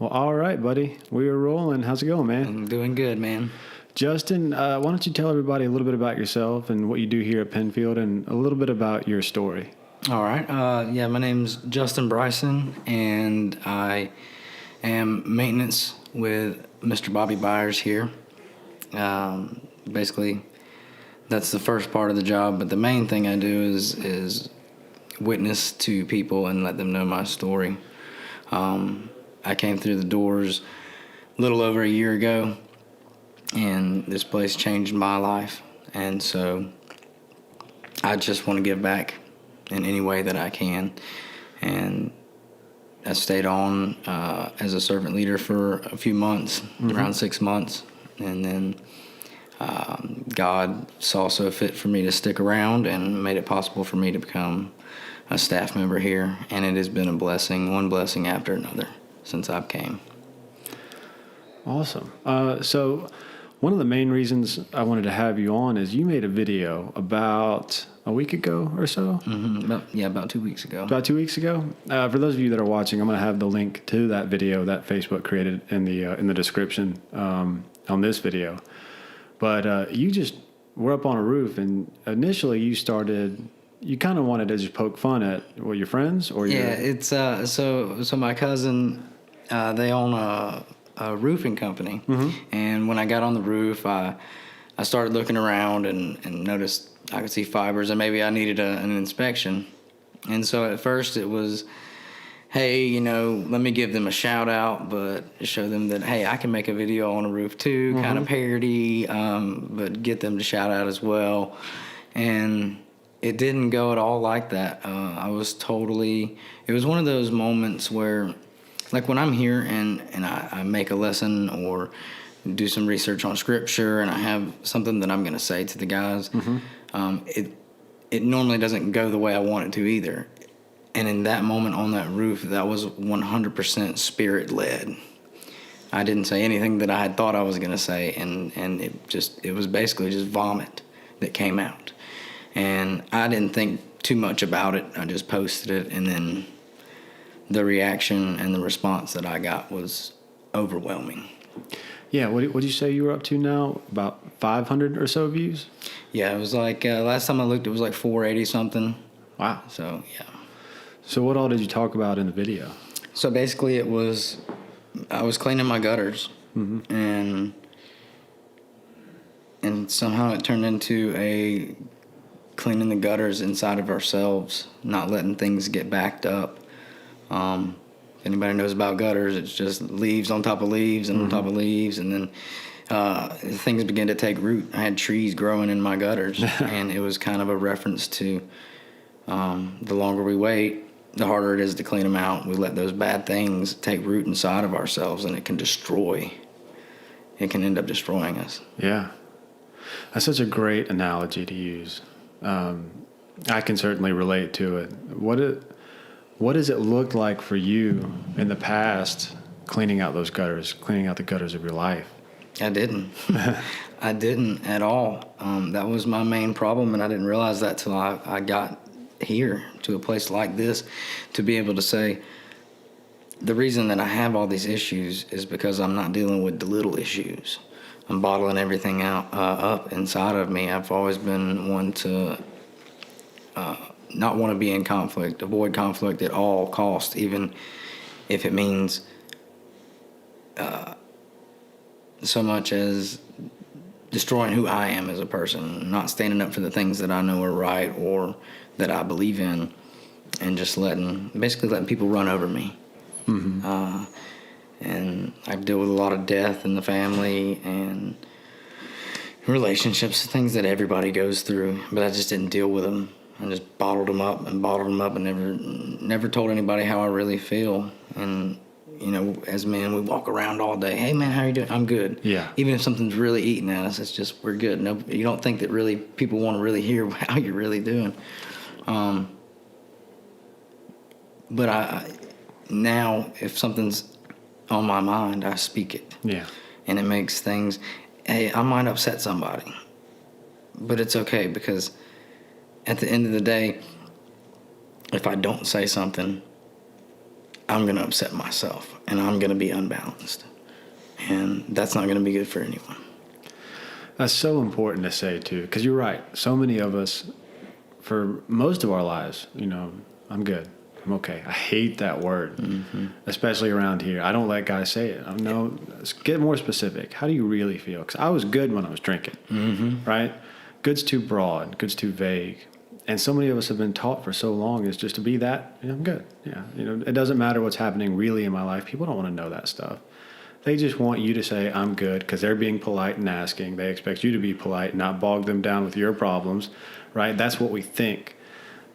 Well, all right, buddy. We are rolling. How's it going, man? I'm doing good, man. Justin, why don't you tell everybody a little bit about yourself and what you do here at Penfield and a little bit about your story? All right. My name's Justin Bryson, and I am maintenance with Mr. Bobby Byers here. Basically, that's the first part of the job, but the main thing I do is witness to people and let them know my story. I came through the doors a little over a year ago, and this place changed my life, and so I just want to give back in any way that I can. And I stayed on as a servant leader for a few months, around 6 months, and then God saw so fit for me to stick around and made it possible for me to become a staff member here, and it has been a blessing, one blessing after another since I've came. Awesome. So one of the main reasons I wanted to have you on is you made a video about a week ago or so? About 2 weeks ago. About 2 weeks ago? For those of you that are watching, I'm going to have the link to that video that Facebook created in the description on this video. But you just were up on a roof, and initially you kind of wanted to just poke fun at your friends or your... Yeah, it's so my cousin, they own a roofing company, and when I got on the roof, I started looking around and noticed I could see fibers, and maybe I needed an inspection. And so at first it was, hey, let me give them a shout out, but show them that, hey, I can make a video on a roof too, kind of parody, but get them to shout out as well. And it didn't go at all like that. It was one of those moments where, like when I'm here and I make a lesson or do some research on scripture and I have something that I'm going to say to the guys, it normally doesn't go the way I want it to either. And in that moment on that roof, that was 100% spirit-led. I didn't say anything that I had thought I was going to say, and it was basically just vomit that came out. And I didn't think too much about it. I just posted it, and then the reaction and the response that I got was overwhelming. Yeah, what did you say you were up to now? About 500 or so views? Yeah, it was like, last time I looked, it was like 480 something. Wow. So, yeah. So what all did you talk about in the video? So basically I was cleaning my gutters, and somehow it turned into a cleaning the gutters inside of ourselves, not letting things get backed up. If anybody knows about gutters, it's just leaves on top of leaves and on top of leaves, and then things began to take root. I had trees growing in my gutters, and it was kind of a reference to the longer we wait, the harder it is to clean them out. We let those bad things take root inside of ourselves, and it can end up destroying us. Yeah. That's such a great analogy to use. I can certainly relate to it. What does it look like for you in the past cleaning out those gutters, cleaning out the gutters of your life? I didn't. I didn't at all. That was my main problem, and I didn't realize that till I got here to a place like this, to be able to say, the reason that I have all these issues is because I'm not dealing with the little issues. I'm bottling everything up inside of me. I've always been one to not want to be in conflict, avoid conflict at all costs, even if it means so much as destroying who I am as a person, not standing up for the things that I know are right or that I believe in, and just basically letting people run over me. And I deal with a lot of death in the family and relationships, things that everybody goes through, but I just didn't deal with them. I just bottled them up and never told anybody how I really feel. And, as men, we walk around all day. Hey, man, how are you doing? I'm good. Yeah. Even if something's really eating at us, it's just, we're good. No, you don't think that really people want to really hear how you're really doing. But now, if something's on my mind, I speak it. Yeah. And it makes things, hey, I might upset somebody, but it's okay, because at the end of the day, if I don't say something, I'm going to upset myself and I'm going to be unbalanced. And that's not going to be good for anyone. That's so important to say, too, because you're right. So many of us, for most of our lives, I'm good. I'm okay. I hate that word, especially around here. I don't let guys say it. No, get more specific. How do you really feel? Because I was good when I was drinking, right? Good's too broad. Good's too vague. And so many of us have been taught for so long is just to be that, I'm good. Yeah, it doesn't matter what's happening really in my life. People don't want to know that stuff. They just want you to say, I'm good, because they're being polite and asking. They expect you to be polite, not bog them down with your problems, right? That's what we think.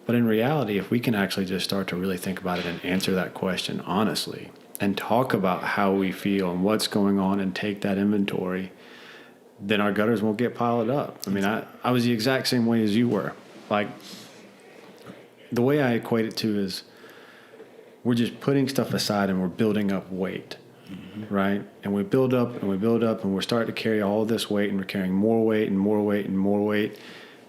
But in reality, if we can actually just start to really think about it and answer that question honestly and talk about how we feel and what's going on and take that inventory, then our gutters won't get piled up. I mean, I was the exact same way as you were. Like, the way I equate it to is we're just putting stuff aside and we're building up weight, right? And we build up and we build up and we're starting to carry all this weight and we're carrying more weight and more weight and more weight.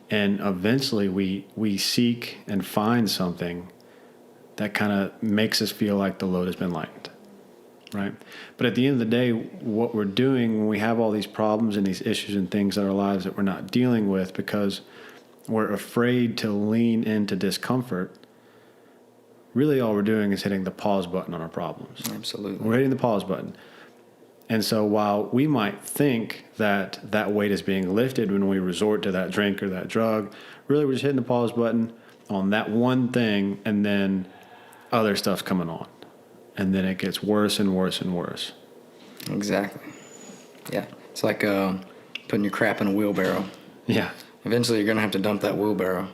And eventually we seek and find something that kind of makes us feel like the load has been lightened, right? But at the end of the day, what we're doing when we have all these problems and these issues and things in our lives that we're not dealing with because we're afraid to lean into discomfort, really all we're doing is hitting the pause button on our problems. Absolutely. We're hitting the pause button. And so while we might think that that weight is being lifted when we resort to that drink or that drug, really we're just hitting the pause button on that one thing, and then other stuff's coming on. And then it gets worse and worse and worse. Exactly. Yeah. It's like putting your crap in a wheelbarrow. Yeah. Eventually you're going to have to dump that wheelbarrow.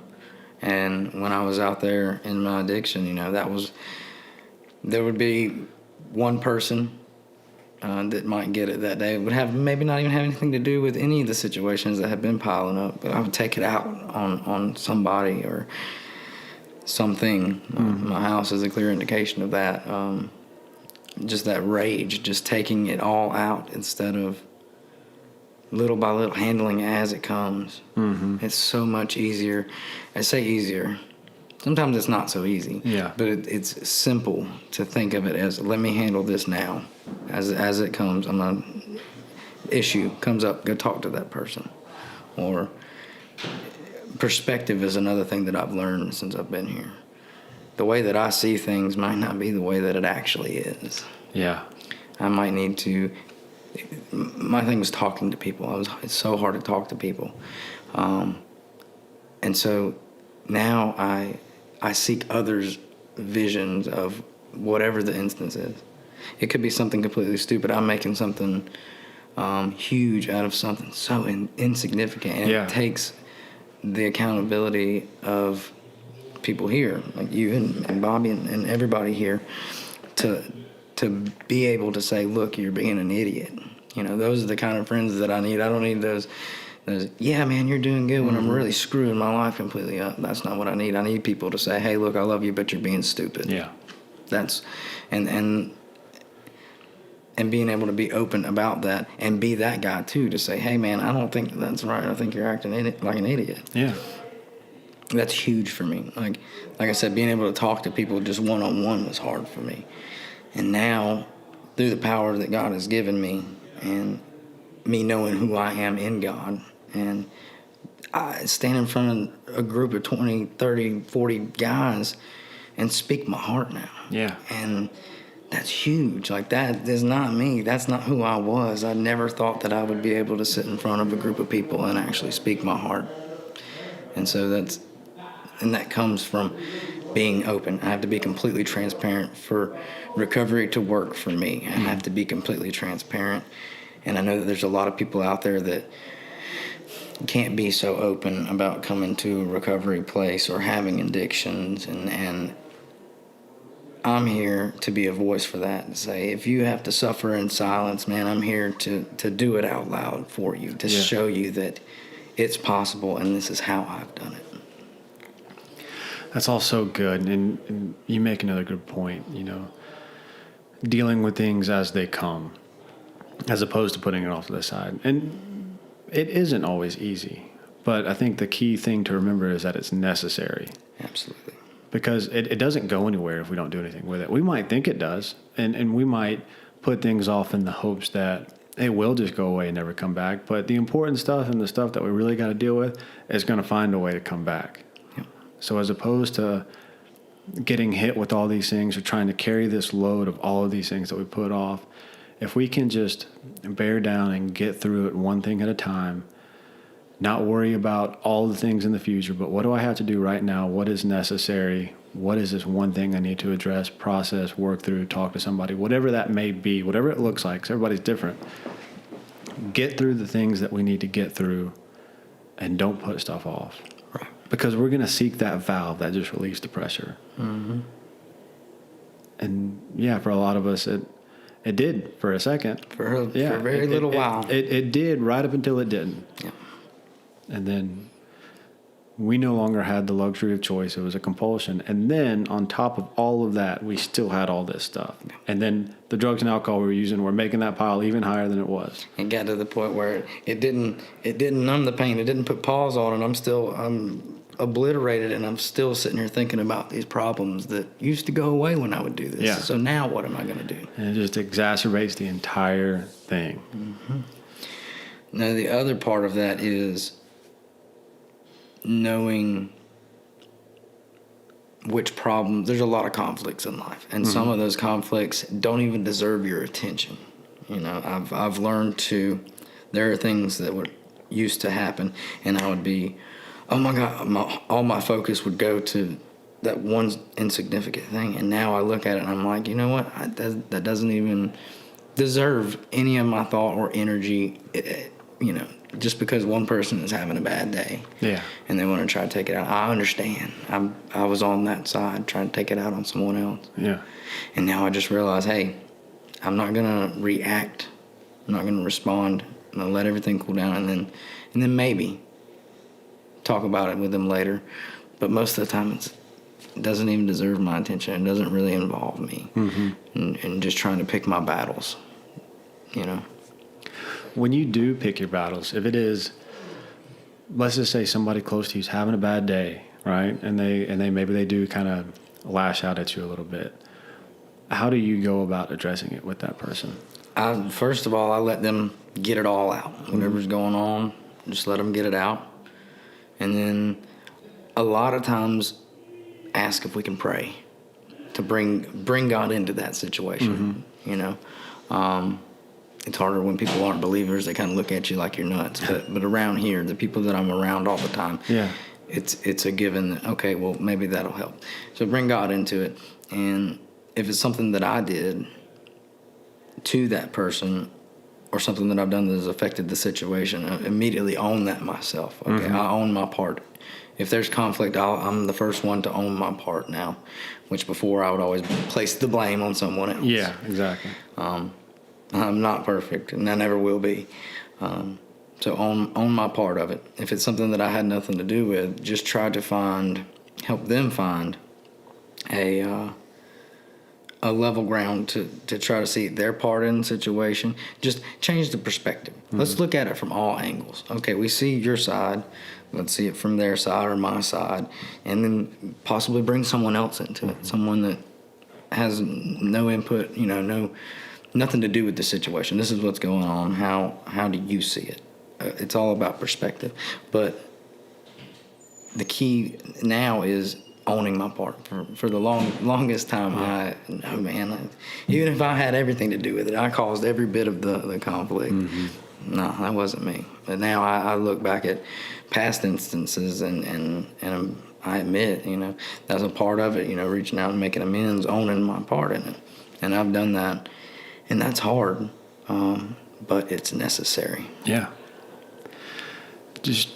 And when I was out there in my addiction, there would be one person that might get it that day. It would have maybe not even have anything to do with any of the situations that have been piling up, but I would take it out on somebody or something. My house is a clear indication of that. Just that rage, just taking it all out instead of little by little handling it as it comes. It's so much easier. I say easier. Sometimes it's not so easy. Yeah. But it's simple to think of it as, let me handle this now. As it comes, issue comes up, go talk to that person. Or perspective is another thing that I've learned since I've been here. The way that I see things might not be the way that it actually is. Yeah. I might need to. My thing was talking to people. It's so hard to talk to people, and so now I seek others' visions of whatever the instance is. It could be something completely stupid. I'm making something huge out of something so insignificant, and it takes the accountability of people here, like you and Bobby and everybody here, to be able to say, look, you're being an idiot. Those are the kind of friends that I need. I don't need those yeah, man, you're doing good when I'm really screwing my life completely up. That's not what I need. I need people to say, hey, look, I love you, but you're being stupid. Yeah. That's, and being able to be open about that and be that guy too, to say, hey, man, I don't think that's right. I think you're acting like an idiot. Yeah. That's huge for me. Like I said, being able to talk to people just one-on-one was hard for me. And now, through the power that God has given me and me knowing who I am in God, and I stand in front of a group of 20, 30, 40 guys and speak my heart now. Yeah. And that's huge. Like, that is not me. That's not who I was. I never thought that I would be able to sit in front of a group of people and actually speak my heart. And so that comes from being open. I have to be completely transparent for recovery to work for me. I have to be completely transparent. And I know that there's a lot of people out there that can't be so open about coming to a recovery place or having addictions. And I'm here to be a voice for that, to say, if you have to suffer in silence, man, I'm here to do it out loud for you, to show you that it's possible and this is how I've done it. That's all so good. And you make another good point, dealing with things as they come, as opposed to putting it off to the side. And it isn't always easy, but I think the key thing to remember is that it's necessary. Absolutely. because it doesn't go anywhere if we don't do anything with it. We might think it does, and we might put things off in the hopes that it will just go away and never come back. But the important stuff and the stuff that we really got to deal with is going to find a way to come back. Yep. So as opposed to getting hit with all these things or trying to carry this load of all of these things that we put off, if we can just bear down and get through it one thing at a time, not worry about all the things in the future, but what do I have to do right now? What is necessary? What is this one thing I need to address, process, work through, talk to somebody, whatever that may be, whatever it looks like, 'cause everybody's different. Get through the things that we need to get through and don't put stuff off. Right. Because we're going to seek that valve that just relieves the pressure. Mm-hmm. And yeah, for a lot of us, it did for a second. For a very little while. It did right up until it didn't. Yeah. And then we no longer had the luxury of choice. It was a compulsion. And then on top of all of that, we still had all this stuff. And then the drugs and alcohol we were using were making that pile even higher than it was. It got to the point where it didn't numb the pain. It didn't put pause on it. I'm obliterated, and I'm still sitting here thinking about these problems that used to go away when I would do this. Yeah. So now what am I going to do? And it just exacerbates the entire thing. Mm-hmm. Now, the other part of that is knowing which problem. There's a lot of conflicts in life, and some of those conflicts don't even deserve your attention. You know, I've learned to. There are things that would used to happen, and I would be, oh my God, all my focus would go to that one insignificant thing, and now I look at it and I'm like, you know what? That doesn't even deserve any of my thought or energy. You know. Just because one person is having a bad day, and they want to try to take it out, I understand. I was on that side trying to take it out on someone else. Yeah. And now I just realize, hey, I'm not gonna react. I'm not gonna respond. I'm gonna let everything cool down, and then maybe talk about it with them later. But most of the time, it doesn't even deserve my attention. It doesn't really involve me, and just trying to pick my battles. You know. When you do pick your battles, if it is, let's just say somebody close to you's having a bad day, right? And they maybe they do kind of lash out at you a little bit. How do you go about addressing it with that person? First of all, I let them get it all out. Whatever's going on, just let them get it out. And then a lot of times ask if we can pray to bring God into that situation, you know. It's harder when people aren't believers. They kind of look at you like you're nuts. But around here, the people that I'm around all the time, it's a given that, okay, well, maybe that'll help. So bring God into it. And if it's something that I did to that person or something that I've done that has affected the situation, I immediately own that myself. Okay, I own my part. If there's conflict, I'm the first one to own my part now, which before I would always place the blame on someone else. Yeah, exactly. I'm not perfect, and I never will be. So own my part of it. If it's something that I had nothing to do with, just try to help them find a level ground to try to see their part in the situation. Just change the perspective. Let's look at it from all angles. Okay, we see your side. Let's see it from their side or my side, and then possibly bring someone else into it. Someone that has no input, you know, nothing to do with the situation. This is what's going on. How do you see it? It's all about perspective. But the key now is owning my part. For the longest time, even if I had everything to do with it, I caused every bit of the conflict. No, that wasn't me. But now I look back at past instances and I admit, you know, that's a part of it, you know, reaching out and making amends, owning my part in it. And I've done that. And that's hard, but it's necessary. Yeah. Just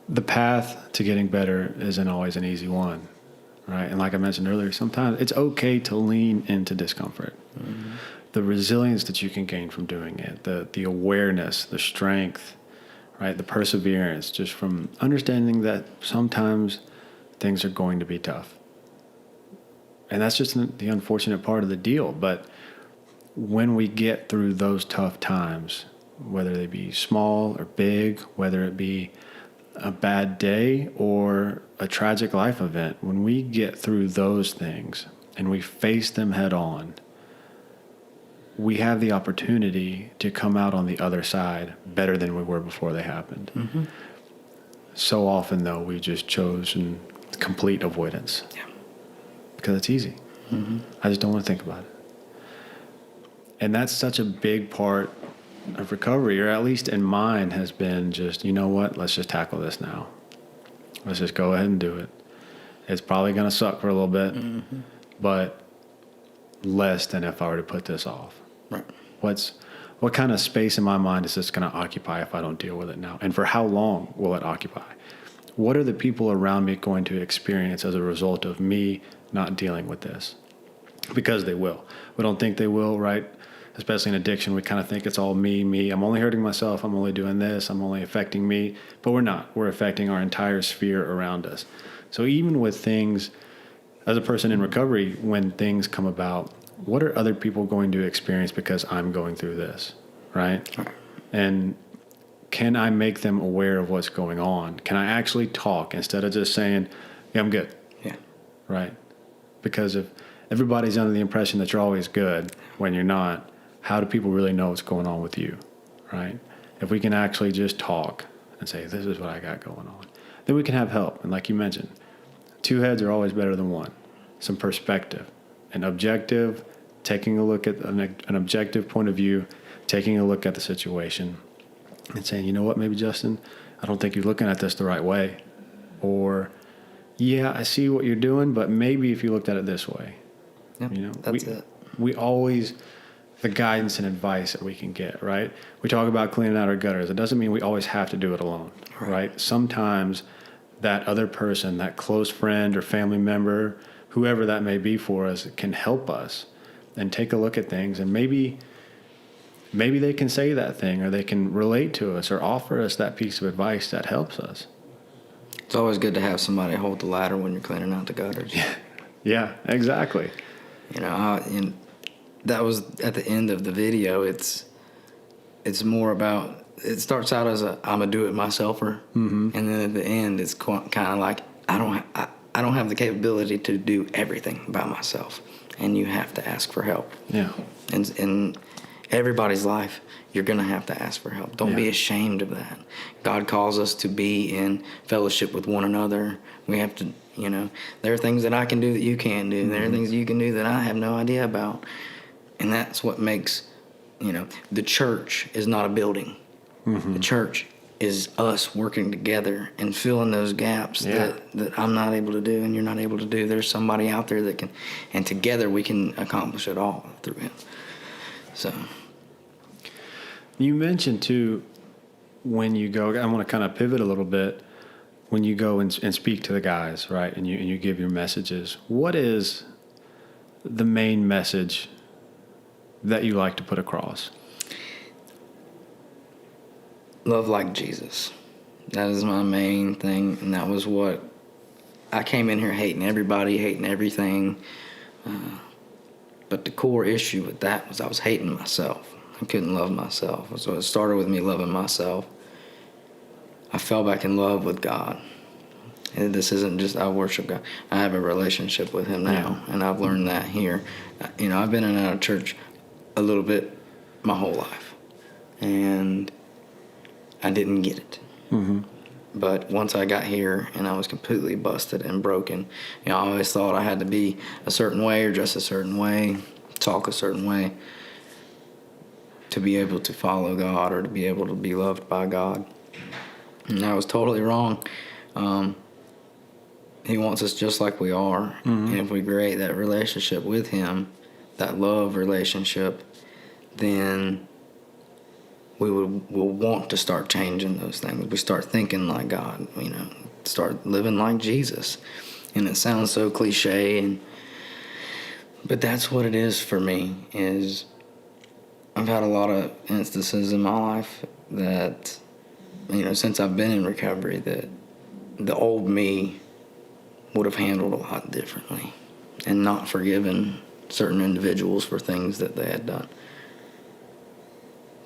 the path to getting better isn't always an easy one, right? And like I mentioned earlier, sometimes it's okay to lean into discomfort. The resilience that you can gain from doing it, the awareness, the strength, right? The perseverance, just from understanding that sometimes things are going to be tough. And that's just the unfortunate part of the deal. But when we get through those tough times, whether they be small or big, whether it be a bad day or a tragic life event, when we get through those things and we face them head on, we have the opportunity to come out on the other side better than we were before they happened. Mm-hmm. So often, though, we've just chosen complete avoidance. Yeah. Because it's easy. Mm-hmm. I just don't want to think about it. And that's such a big part of recovery, or at least in mine, has been just, you know what, let's just tackle this now. Let's just go ahead and do it. It's probably going to suck for a little bit, mm-hmm. but less than if I were to put this off. Right. What kind of space in my mind is this going to occupy if I don't deal with it now? And for how long will it occupy? What are the people around me going to experience as a result of me not dealing with this? Because they will. We don't think they will, right? Especially in addiction, we kind of think it's all me. I'm only hurting myself. I'm only doing this. I'm only affecting me. But we're not. We're affecting our entire sphere around us. So even with things, as a person in recovery, when things come about, what are other people going to experience because I'm going through this, right? And can I make them aware of what's going on? Can I actually talk instead of just saying, yeah, I'm good? Yeah. Right? Because if everybody's under the impression that you're always good when you're not, how do people really know what's going on with you, right? If we can actually just talk and say, this is what I got going on, then we can have help. And like you mentioned, 2 heads are always better than one. Some perspective, an objective, taking a look at an objective point of view, taking a look at the situation and saying, you know what, maybe Justin, I don't think you're looking at this the right way. Or, yeah, I see what you're doing, but maybe if you looked at it this way. Yep, you know, that's it. We always, the guidance and advice that we can get, right? We talk about cleaning out our gutters. It doesn't mean we always have to do it alone, right? Sometimes that other person, that close friend or family member, whoever that may be for us, can help us and take a look at things. And maybe they can say that thing, or they can relate to us or offer us that piece of advice that helps us. It's always good to have somebody hold the ladder when you're cleaning out the gutters. Yeah, exactly. You know, and that was at the end of the video. It's more about, it starts out as I'm a do-it-myselfer, mm-hmm. and then at the end it's kind of like I don't have the capability to do everything by myself, and you have to ask for help. Yeah. And in everybody's life, you're going to have to ask for help. Don't be ashamed of that. God calls us to be in fellowship with one another. We have to, you know, there are things that I can do that you can't do. Mm-hmm. There are things you can do that I have no idea about. And that's what makes, you know, the church is not a building. Mm-hmm. The church is us working together and filling those gaps that I'm not able to do and you're not able to do. There's somebody out there that can, and together we can accomplish it all through him. So, you mentioned too, when you go, I want to kind of pivot a little bit, when you go and speak to the guys, right, and you give your messages, what is the main message that you like to put across? Love like Jesus. That is my main thing, and that was what I came in here hating everybody, hating everything. But the core issue with that was I was hating myself. I couldn't love myself. So it started with me loving myself. I fell back in love with God. And this isn't just I worship God. I have a relationship with him now, and I've learned that here. You know, I've been in and out of church a little bit my whole life, and I didn't get it. Mm-hmm. But once I got here and I was completely busted and broken, you know, I always thought I had to be a certain way or dress a certain way, talk a certain way to be able to follow God or to be able to be loved by God. And I was totally wrong. He wants us just like we are. Mm-hmm. And if we create that relationship with him, that love relationship, then we'll want to start changing those things. We start thinking like God, you know, start living like Jesus. And it sounds so cliche, but that's what it is for me. Is I've had a lot of instances in my life that, you know, since I've been in recovery, that the old me would have handled a lot differently and not forgiven certain individuals for things that they had done.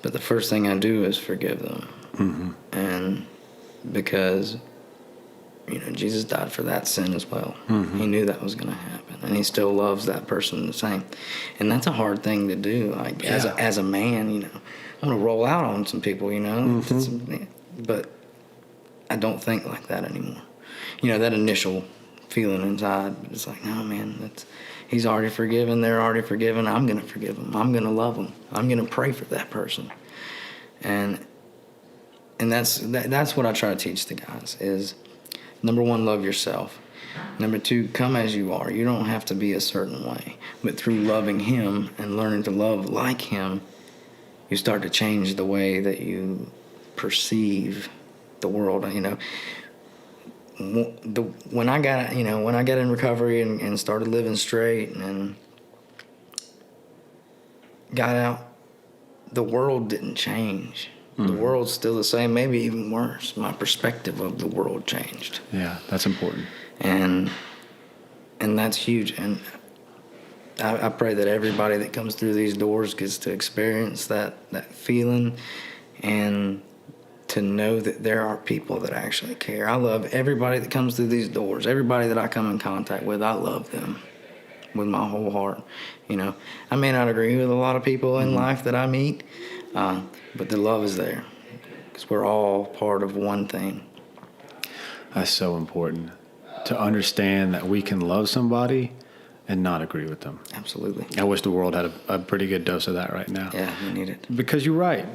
But the first thing I do is forgive them. Mm-hmm. And because, Jesus died for that sin as well. Mm-hmm. He knew that was going to happen, and he still loves that person the same. And that's a hard thing to do. Like as a man, I'm going to roll out on some people, Mm-hmm. But I don't think like that anymore. That initial feeling inside, but it's like, no, man, he's already forgiven. They're already forgiven. I'm going to forgive them. I'm going to love them. I'm going to pray for that person. And that's what I try to teach the guys is, number one, love yourself. Number two, come as you are. You don't have to be a certain way. But through loving him and learning to love like him, you start to change the way that you perceive the world. When I got in recovery and started living straight and got out, the world didn't change. Mm-hmm. The world's still the same, maybe even worse. My perspective of the world changed. Yeah, that's important. And that's huge. And I pray that everybody that comes through these doors gets to experience that feeling and to know that there are people that actually care. I love everybody that comes through these doors. Everybody that I come in contact with, I love them with my whole heart. I may not agree with a lot of people in life that I meet, but the love is there because we're all part of one thing. That's so important to understand that we can love somebody and not agree with them. Absolutely. I wish the world had a pretty good dose of that right now. Yeah, we need it. Because you're right.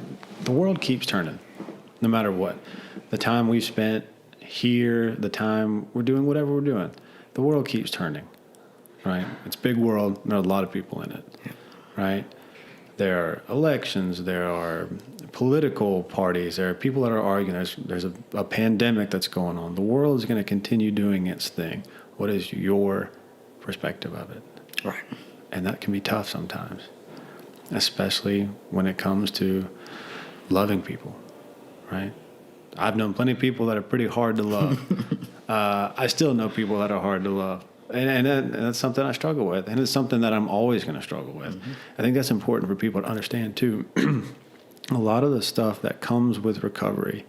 The world keeps turning, no matter what. The time we spent here, the time we're doing whatever we're doing, the world keeps turning, right? It's a big world. There are a lot of people in it, right? There are elections. There are political parties. There are people that are arguing. There's a pandemic that's going on. The world is going to continue doing its thing. What is your perspective of it? Right. And that can be tough sometimes, especially when it comes to loving people, right? I've known plenty of people that are pretty hard to love. I still know people that are hard to love. And that's something I struggle with. And it's something that I'm always going to struggle with. Mm-hmm. I think that's important for people to understand, too. A lot of the stuff that comes with recovery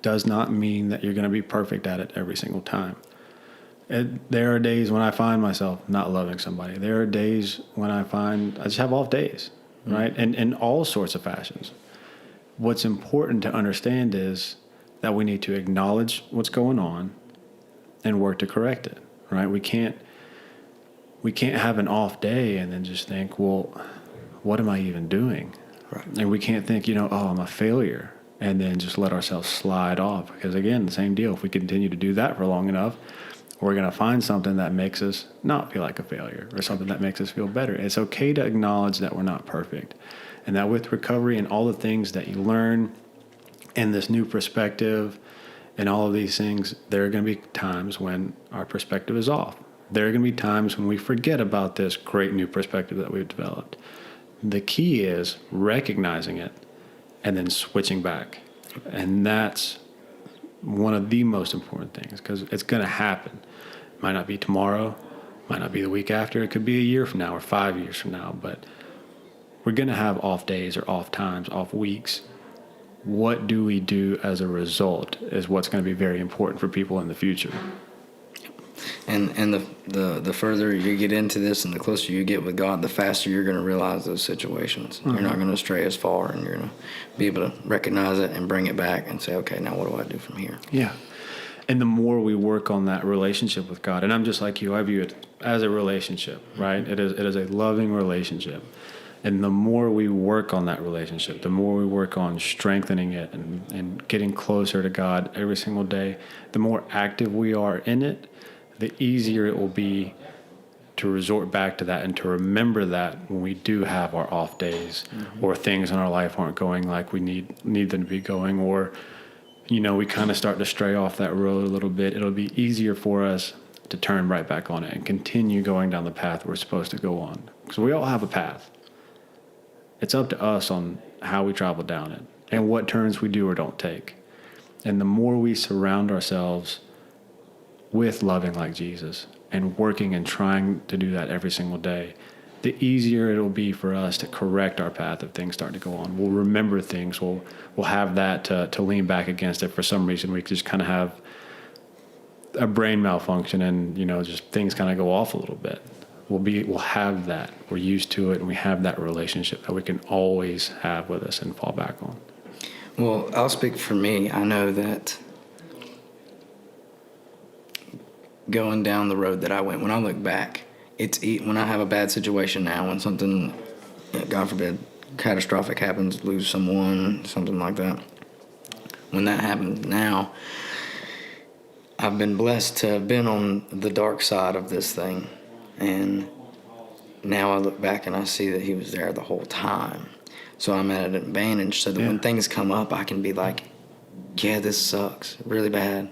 does not mean that you're going to be perfect at it every single time. There are days when I find myself not loving somebody. There are days when I just have off days, mm-hmm. right? And in all sorts of fashions. What's important to understand is that we need to acknowledge what's going on and work to correct it. Right? We can't have an off day and then just think, well, what am I even doing? Right. And we can't think, oh, I'm a failure, and then just let ourselves slide off. Because again, the same deal. If we continue to do that for long enough, we're going to find something that makes us not feel like a failure or something that makes us feel better. It's okay to acknowledge that we're not perfect, and that with recovery and all the things that you learn and this new perspective and all of these things, there are going to be times when our perspective is off. There are going to be times when we forget about this great new perspective that we've developed. The key is recognizing it and then switching back. And that's one of the most important things because it's going to happen. It might not be tomorrow, might not be the week after. It could be a year from now or 5 years from now. But we're going to have off days or off times, off weeks. What do we do as a result is what's going to be very important for people in the future. And the further you get into this and the closer you get with God, the faster you're going to realize those situations. Mm-hmm. You're not going to stray as far, and you're going to be able to recognize it and bring it back and say, okay, now what do I do from here? Yeah. And the more we work on that relationship with God, and I'm just like you, I view it as a relationship, right? It is a loving relationship. And the more we work on that relationship, the more we work on strengthening it and getting closer to God every single day, the more active we are in it, the easier it will be to resort back to that and to remember that when we do have our off days, mm-hmm. or things in our life aren't going like we need them to be going, or, we kind of start to stray off that road a little bit. It'll be easier for us to turn right back on it and continue going down the path we're supposed to go on. Because we all have a path. It's up to us on how we travel down it and what turns we do or don't take. And the more we surround ourselves with loving like Jesus and working and trying to do that every single day, the easier it'll be for us to correct our path if things start to go on. We'll remember things. We'll have that to lean back against. If for some reason we just kind of have a brain malfunction and, just things kind of go off a little bit. We'll have that. We're used to it, and we have that relationship that we can always have with us and fall back on. Well, I'll speak for me. I know that going down the road that I went, when I look back, when I have a bad situation now, when something, God forbid, catastrophic happens, lose someone, something like that. When that happens now, I've been blessed to have been on the dark side of this thing. And now I look back and I see that he was there the whole time. So I'm at an advantage so that when things come up, I can be like, yeah, this sucks really bad.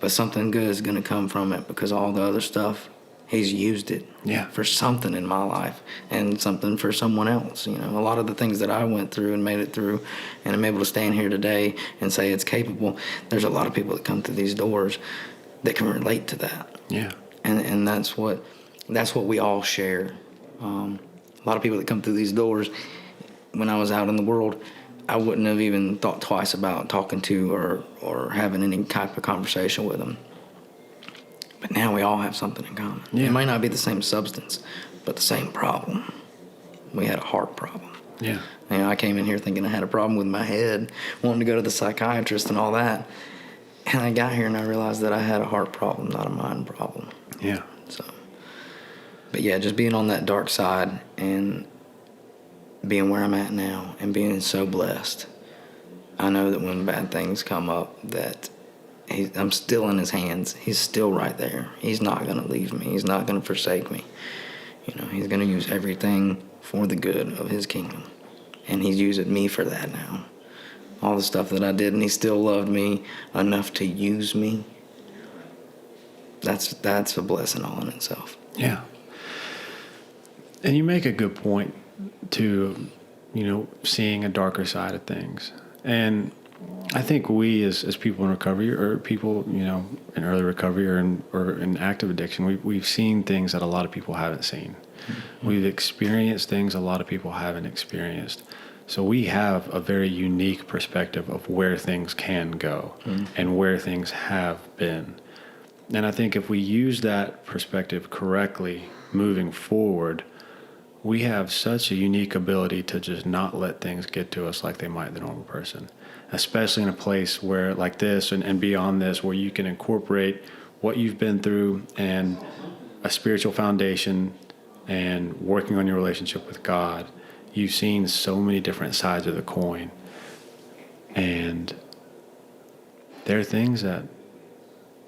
But something good is going to come from it because all the other stuff, he's used it for something in my life and something for someone else. A lot of the things that I went through and made it through, and I'm able to stand here today and say it's capable. There's a lot of people that come through these doors that can relate to that. Yeah. And that's what we all share. A lot of people that come through these doors, when I was out in the world, I wouldn't have even thought twice about talking to or having any type of conversation with them. But now we all have something in common. Yeah. It might not be the same substance, but the same problem. We had a heart problem. Yeah. I came in here thinking I had a problem with my head, wanting to go to the psychiatrist and all that. And I got here and I realized that I had a heart problem, not a mind problem. Yeah. But yeah, just being on that dark side and being where I'm at now and being so blessed, I know that when bad things come up that I'm still in his hands. He's still right there. He's not going to leave me. He's not going to forsake me. He's going to use everything for the good of his kingdom. And he's using me for that now. All the stuff that I did, and he still loved me enough to use me. That's a blessing all in itself. Yeah. And you make a good point to, seeing a darker side of things. And I think we as people in recovery or people, in early recovery or in active addiction, we've seen things that a lot of people haven't seen. Mm-hmm. We've experienced things a lot of people haven't experienced. So we have a very unique perspective of where things can go and where things have been. And I think if we use that perspective correctly moving forward, we have such a unique ability to just not let things get to us like they might the normal person, especially in a place where like this and beyond this, where you can incorporate what you've been through and a spiritual foundation and working on your relationship with God. You've seen so many different sides of the coin. And there are things that,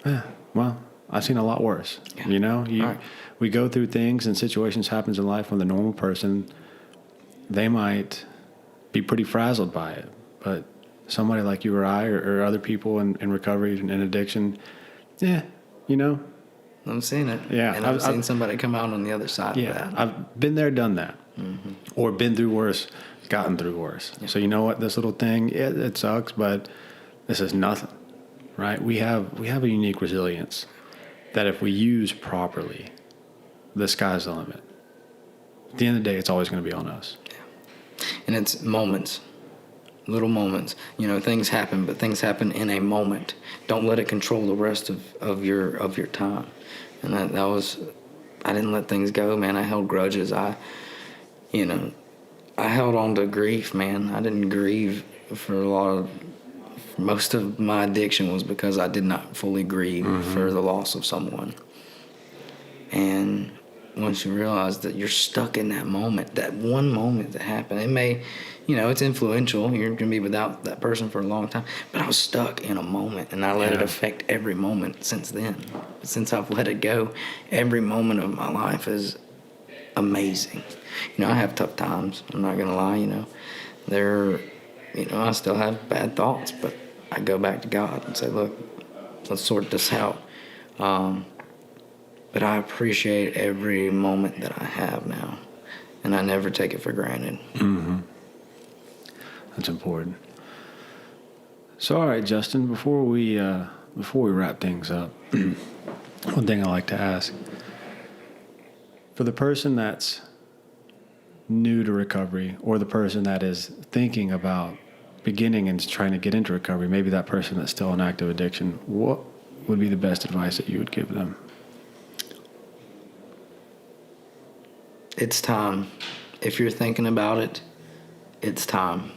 I've seen a lot worse. Yeah. We go through things and situations happens in life when the normal person, they might be pretty frazzled by it. But somebody like you or I or other people in recovery and addiction, I'm seeing it. Yeah. And I've seen somebody come out on the other side of that. I've been there, done that. Mm-hmm. Or been through worse, gotten through worse. Yeah. So you know what? This little thing, it sucks, but this is nothing, right? We have a unique resilience that if we use properly, the sky's the limit. At the end of the day, it's always going to be on us. Yeah. And it's moments, little moments. Things happen, but things happen in a moment. Don't let it control the rest of your time. And that was, I didn't let things go, man. I held grudges. I held on to grief, man. I didn't grieve most of my addiction was because I did not fully grieve for the loss of someone. And once you realize that you're stuck in that moment, that one moment that happened, it may, it's influential. You're going to be without that person for a long time. But I was stuck in a moment, and I let it affect every moment since then. Since I've let it go, every moment of my life is amazing. I have tough times. I'm not going to lie, I still have bad thoughts, but I go back to God and say, look, let's sort this out. But I appreciate every moment that I have now, and I never take it for granted. Mm-hmm. That's important. So, all right, Justin, before we wrap things up, one thing I like to ask, for the person that's new to recovery, or the person that is thinking about beginning and trying to get into recovery, maybe that person that's still in active addiction, what would be the best advice that you would give them? It's time. If you're thinking about it, it's time.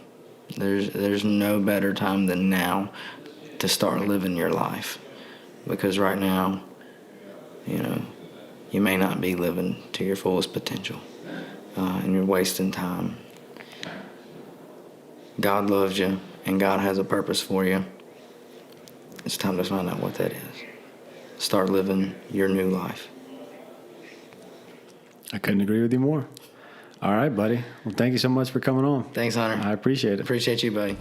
There's no better time than now to start living your life. Because right now, you may not be living to your fullest potential. And you're wasting time. God loves you, and God has a purpose for you. It's time to find out what that is. Start living your new life. I couldn't agree with you more. All right, buddy. Well, thank you so much for coming on. Thanks, Hunter. I appreciate it. Appreciate you, buddy.